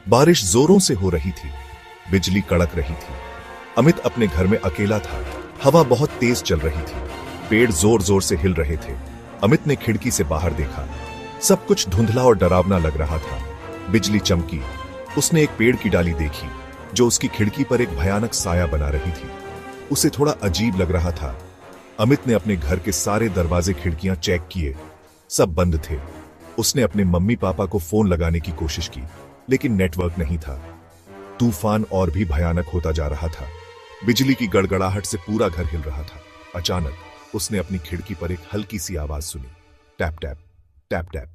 बारिश जोरों से हो रही थी, बिजली कड़क रही थी। अमित अपने घर में अकेला था। हवा बहुत तेज चल रही थी, पेड़ जोर जोर से हिल रहे थे। अमित ने खिड़की से बाहर देखा, सब कुछ धुंधला और डरावना लग रहा था। बिजली चमकी, उसने एक पेड़ की डाली देखी जो उसकी खिड़की पर एक भयानक साया बना रही थी। उसे थोड़ा अजीब लग रहा था। अमित ने अपने घर के सारे दरवाजे खिड़कियां चेक किए, सब बंद थे। उसने अपने मम्मी पापा को फोन लगाने की कोशिश की, लेकिन नेटवर्क नहीं था। तूफान और भी भयानक होता जा रहा था। बिजली की गड़गड़ाहट से पूरा घर हिल रहा था। अचानक उसने अपनी खिड़की पर एक हल्की सी आवाज सुनी, tap tap tap tap.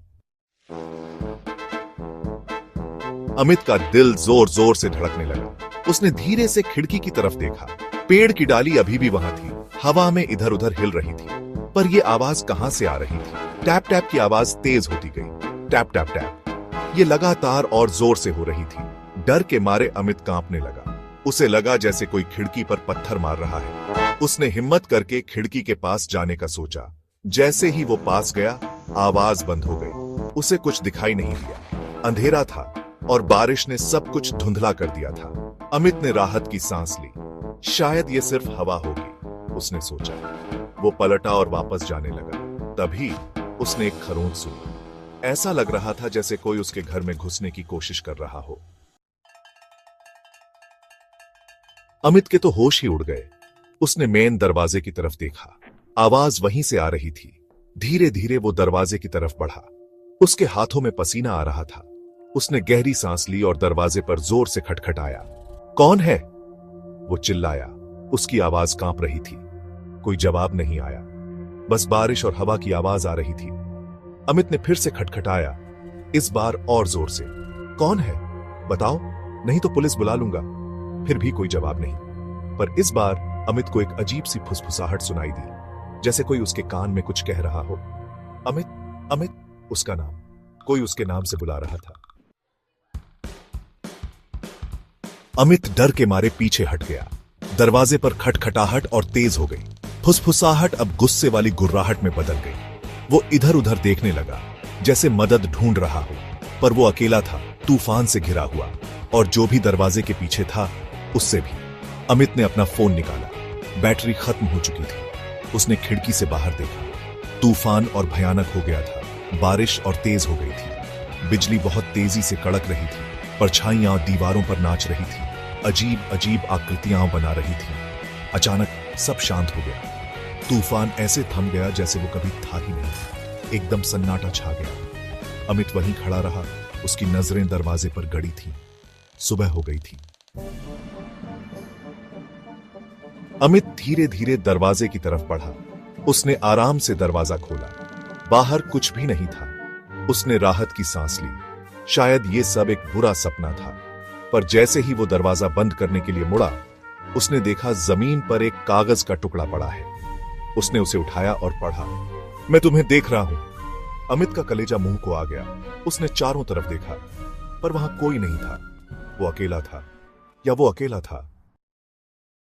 Amit का दिल जोर जोर से धड़कने लगा। उसने धीरे से खिड़की की तरफ देखा। पेड़ की डाली अभी भी वहां थी, हवा में इधर उधर हिल रही थी, पर यह आवाज कहां से आ रही थी? टैप टैप की आवाज तेज होती गई, टैप टैप टैप। ये लगातार और जोर से हो रही थी। डर के मारे अमित कांपने लगा। उसे लगा जैसे कोई खिड़की पर पत्थर मार रहा है। उसने हिम्मत करके खिड़की के पास जाने का सोचा। जैसे ही वो पास गया, आवाज बंद हो गई। उसे कुछ दिखाई नहीं दिया। अंधेरा था और बारिश ने सब कुछ धुंधला कर दिया था। अमित ने राहत की सांस ली। शायद ये सिर्फ हवा होगी, उसने सोचा। वो पलटा और वापस जाने लगा। तभी उसने एक खरोंच सुनी। ऐसा लग रहा था जैसे कोई उसके घर में घुसने की कोशिश कर रहा हो। अमित के तो होश ही उड़ गए। उसने मेन दरवाजे की तरफ देखा। आवाज वहीं से आ रही थी। धीरे धीरे वो दरवाजे की तरफ बढ़ा। उसके हाथों में पसीना आ रहा था। उसने गहरी सांस ली और दरवाजे पर जोर से खटखटाया। कौन है? वो चिल्लाया। उसकी आवाज कांप रही थी। कोई जवाब नहीं आया, बस बारिश और हवा की आवाज आ रही थी। अमित ने फिर से खटखटाया, इस बार और जोर से। कौन है? बताओ, नहीं तो पुलिस बुला लूंगा। फिर भी कोई जवाब नहीं। पर इस बार अमित को एक अजीब सी फुसफुसाहट सुनाई दी, जैसे कोई उसके कान में कुछ कह रहा हो। अमित, अमित, उसका नाम। कोई उसके नाम से बुला रहा था। अमित डर के मारे पीछे हट गया। दरवाजे पर खटखटाहट और तेज हो गई। फुसफुसाहट अब गुस्से वाली गुर्राहट में बदल गई। वो इधर उधर देखने लगा, जैसे मदद ढूंढ रहा हो, पर वो अकेला था, तूफान से घिरा हुआ, और जो भी दरवाजे के पीछे था, उससे भी। अमित ने अपना फोन निकाला। बैटरी खत्म हो चुकी थी। उसने खिड़की से बाहर देखा। तूफान और भयानक हो गया था। बारिश और तेज हो गई थी। बिजली बहुत तेजी से कड़क रही थी। परछाइयां दीवारों पर नाच रही थी, अजीब अजीब आकृतियां बना रही थी। अचानक सब शांत हो गया। तूफान ऐसे थम गया जैसे वो कभी था ही नहीं। एकदम सन्नाटा छा गया। अमित वहीं खड़ा रहा। उसकी नजरें दरवाजे पर गड़ी थीं। सुबह हो गई थी। अमित धीरे धीरे दरवाजे की तरफ बढ़ा। उसने आराम से दरवाजा खोला। बाहर कुछ भी नहीं था। उसने राहत की सांस ली। शायद ये सब एक बुरा सपना था। पर जैसे ही वो दरवाजा बंद करने के लिए मुड़ा, उसने देखा जमीन पर एक कागज का टुकड़ा पड़ा है। उसने उसे उठाया और पढ़ा, मैं तुम्हें देख रहा हूं। अमित का कलेजा मुंह को आ गया। उसने चारों तरफ देखा, पर वहां कोई नहीं था। वो अकेला था, या वो अकेला था।